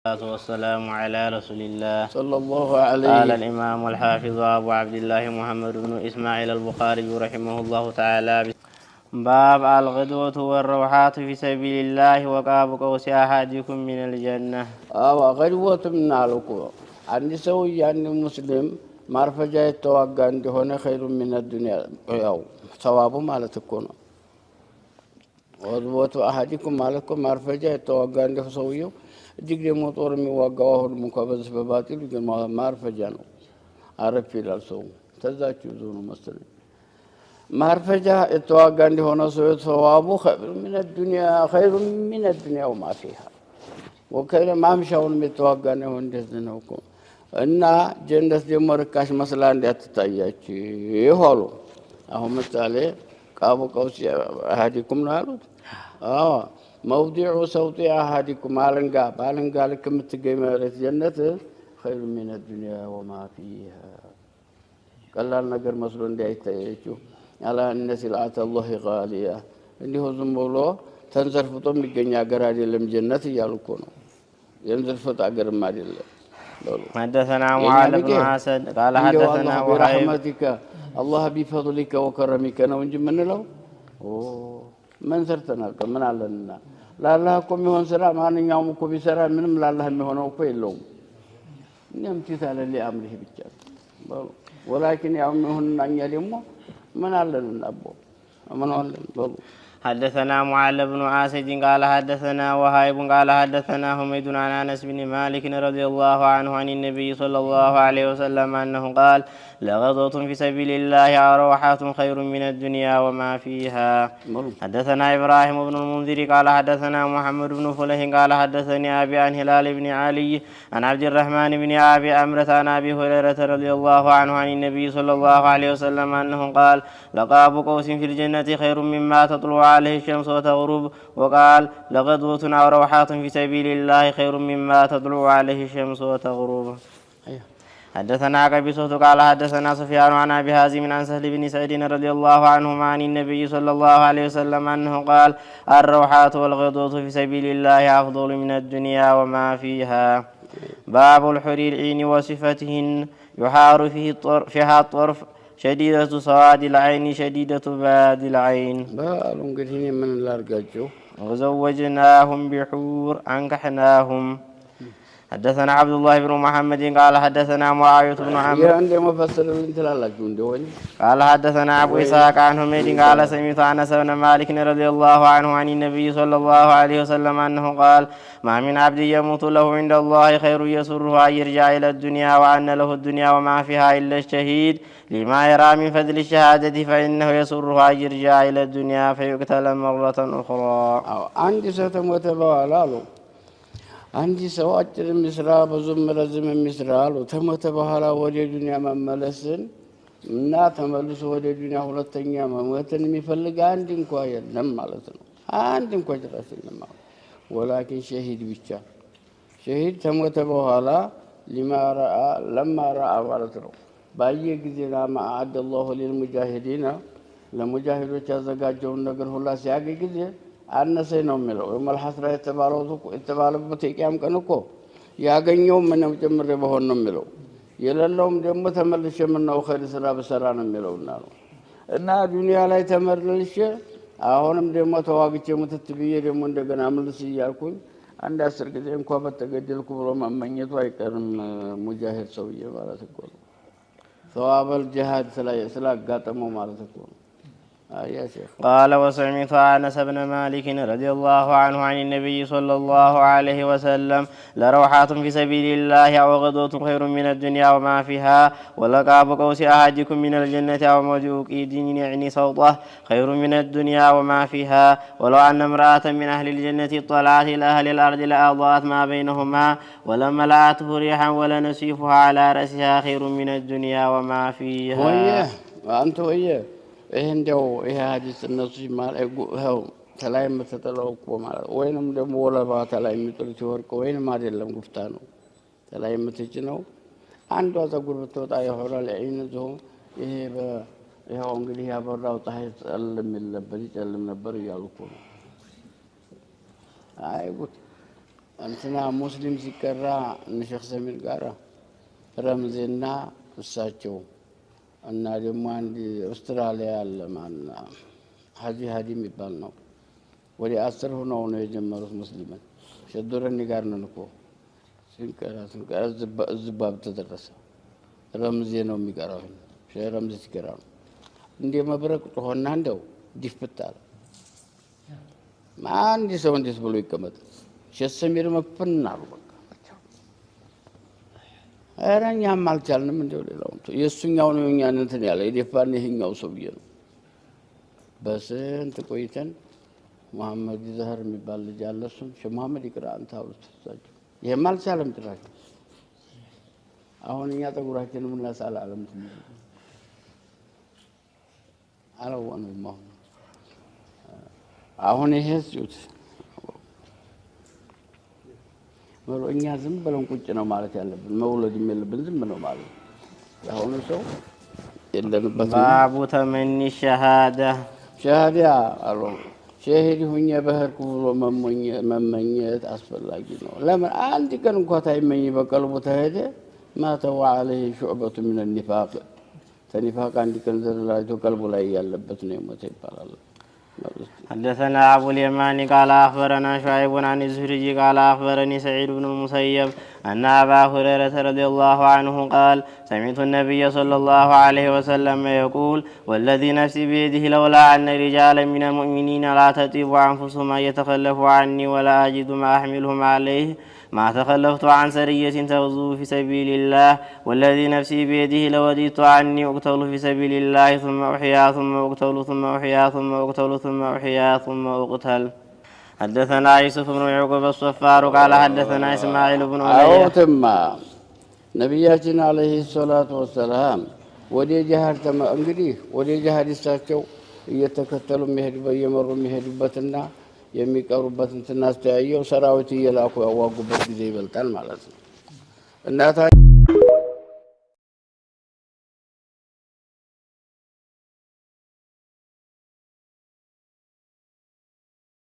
والسلام على رسول الله صلى الله عليه. قال الإمام الحافظ أبو عبد الله محمد بن إسماعيل البخاري رحمه الله تعالى باب الغدوة والروحات في سبيل الله وقاب قوس أحدكم من الجنة. غدوة من الكو عندي سوي يعني مسلم معرفة يتوقع عندي هنا خير من الدنيا أو ثوابه ما تكون. غدوة أحدكم مالكم معرفة يتوقع عندي سويه جيجي موتور مي وقاه المكابز بباطل ما عرف جانو عرف في الأرسو تزاكي زونو مثلا ما عرف جا اتواقع عندي هنا سويت ثوابه خير من الدنيا وما فيها وكذا ما مشاون متواقع عندي هنا دزنوكم إن جندس دي مركاش مثلا عندي أتتاياكي يهولو أهو مثالي كابو كوسي أحدكم نالو موضع صوت أحدكم بالنقا لكم تقيم الجنة خير من الدنيا وما فيها قال لنا قر مسلون دي ايتايشو على أن سلعة الله غالية إنه زنبولو تنزل فطم الجنيا قرادي لم جنة يالكونو ينزل فطع قر مالي الله حدثنا معاذ بن عسد قال حدثنا وهيب برحمتك الله بفضلك وكرمك نونج من له من سرتنا من علنا لا الله كم يهون سرا ما نيوم كم بسرا من لا الله مهون وكيل لهم نعم تثال اللي أمره بيجار ولكن يوم يهون نياليمو من علنا أبو من علنا حدثنا معل بن عاسد قال حدثنا وهيب قال حدثنا حميد عن انس بن مالك رضي الله عنه عن النبي صلى الله عليه وسلم انه قال لغضوة في سبيل الله روحات خير من الدنيا وما فيها. حدثنا ابراهيم بن المنذر قال حدثنا محمد بن فله قال حدثني ابي عن هلال بن علي عن عبد الرحمن بن ابي امرة عن ابي هريرة رضي الله عنه عن النبي صلى الله عليه وسلم انه قال لقاب قوس في الجنة خير مما تطلع عليه الشمس وتغرب. وقال لغدوة أو روحات في سبيل الله خير مما تطلع عليه الشمس وتغرب. حدثنا قبيصة قال حدثنا سفيان عن ابي هازم عن سهل بن سعيد رضي الله عنهما عن النبي صلى الله عليه وسلم انه قال الروحات والغدوة في سبيل الله افضل من الدنيا وما فيها. باب الحور العين وصفتهن يحار فيها الطرف شديدة سواد العين شديدة باد العين. من الارجاجو وزوجناهم بحور أنكحناهم. حدثنا عبد الله بن محمد قال حدثنا معاوية بن عمرو قال حدثنا أبو إسحاق عن حميد قال سمعت أنس بن مالك رضي الله عنه عن النبي صلى الله عليه وسلم أنه قال ما من عبد يموت له عند الله خير يسره أن يرجع إلى الدنيا وأن له الدنيا وما فيها إلا الشهيد لما يرى من فضل الشهادة فإنه يسره أن يرجع إلى الدنيا فيقتل مرة أخرى. عندي ستموت بوالالو عندي سوات المسرى بزم رزم المسرى وتمت بحالا ودي الدنيا مملسن نا تملس ودي الدنيا ولتنيا ممتن مفلق عندي كويا لم مالتنا عندي كويا راسل ولكن شهيد بيتشا شهيد تمت بحالا لما رأى مالتنا باي جزيلا ما أعد الله للمجاهدين لمجاهدوا تزغاجون نغر هلا سياغي جزيلا أنا سينوميلو يوم الحسرة اتبالو بتيكام كنوكو ياغنيو من مجمر بهون نوميلو يلالهم دم تملش من خير سرا بسران ميلو نالو እና ዱንያ ላይ ተመርልሽ አሁንም ደግሞ ተዋግቼ ሙትትብዬ ደግሞ እንደገና መልስ ይያልኩኝ አንድ 10 ጊዜ እንኳን በተገደልኩ ብሎ መመኘቱ አይቀርም ሙጃሂድ ሰውዬ ማለት እኮ ነው ثواب الجهاد ስላጋጠመው ማለት እኮ ነው قال وسمعت أنس بن مالك رضي الله عنه عن النبي صلى الله عليه وسلم لروحات في سبيل الله أو غدوة خير من الدنيا وما فيها ولقاب قوس أحدكم من الجنة أو موجوك دين يعني صوته خير من الدنيا وما فيها ولو أن امرأة من أهل الجنة اطلعت إلى أهل الأرض لأضاءت ما بينهما ولما لأته ريحا ولنسيفها على رأسها خير من الدنيا وما فيها. ويه وأنت ويه እንደው ይሄ ሐዲስ እነሱ ማለው ተላይ መተተለው ማለት ወይንም ደግሞ ወለባ ተላይ የሚጥሉት ወርቅ ወይንም አይደለም ጉፍታ ነው ተላይ የምትጭ ነው አንዷ ፀጉር ብትወጣ ይሆናል አይነቱ ይሄ ይሄው እንግዲህ ያበራው ፀሐይ ጨልም ነበር ይጨልም ነበር እያሉ እኮ ነው። አይ ጉድ እንትና ሙስሊም ሲቀራ እነ ሼክ ሰሚር ጋራ ረምዜና እሳቸው እና ደግሞ አንድ አውስትራሊያ ያለ ማን ሀጂ የሚባል ነው። ወደ 10 ሆነው ነው የጀመሩት ሙስሊምን። ሸዶረኒ ጋር ነን እኮ ስንቀራ ዝባብ ተደረሰ። ረምዜ ነው የሚቀራው። ረምዜ ሲቀራ ነው እንደ መብረቅ ጮኸና እንደው ዲፍታል ማን ሰው እንዴት ብሎ ይቀመጥ? ሼክ ሰሚር መፈናሉ በቃ አረኛም አልቻልንም። እንደው ሌላው የሱኛው ነው እኛን እንትን ያለ የደፋን ይሄኛው ሰውዬ ነው። በስንት ቆይተን መሐመድ ዘህር የሚባል ልጅ አለ። እሱም ሼህ መሐመድ ይቅራ አንተ አውርት ተሳቸው ይሄም አልቻለም ድራሽ። አሁን እኛ ጠጉራችንን ምናሳል አለም ትንሽ አላወንም። አሁን ይሄ ሲውት እኛ ዝም ብለን ቁጭ ነው ማለት ያለብን። መውለድ የለብን ዝም ነው ማለት አሁን ሰው የለንበት። ባቡ ተመኒ ሸሃዳ አሉ ሸሂድ ሁኜ በህርኩ ብሎ መመኘት አስፈላጊ ነው። ለምን አንድ ቀን እንኳን ታይመኝ በቀልቡ ተሄደ ማተው عليه شعبة من النفاق ተኒፋቅ አንድ ቀን ዘላጅቶ ቀልቡ ላይ ያለበት ነው የሞተ ይባላል። حدثنا أبو اليمان قال أخبرنا شعيب عن الزهري قال أخبرني سعيد بن المسيب أن أبا هريرة رضي الله عنه قال سمعت النبي صلى الله عليه وسلم يقول والذي نفسي بيده لولا أن رجالا من المؤمنين لا تطيب أنفسهم أن يتخلفوا عني ولا أجد ما أحملهم عليه ما تخلفت عن سرية تغزو في سبيل الله والذي نفسي بيده لوددت عني أقتل في سبيل الله ثم أحيا ثم أقتل ثم أحيا ثم أقتل ثم أحيا ثم أقتل. حدثنا يوسف بن يعقوب الصفار قال حدثنا إسماعيل بن علي ثم نبياتنا عليه الصلاة والسلام ودي جهر تم انجدي ودي جهر الساكو يتكتلوا مهد بيمروا مهد بتنا የሚቀሩበት እንትና አስተያየው ሰራዊት እየላኩ ያዋጉበት ጊዜ ይበልጣል ማለት ነው። እናታ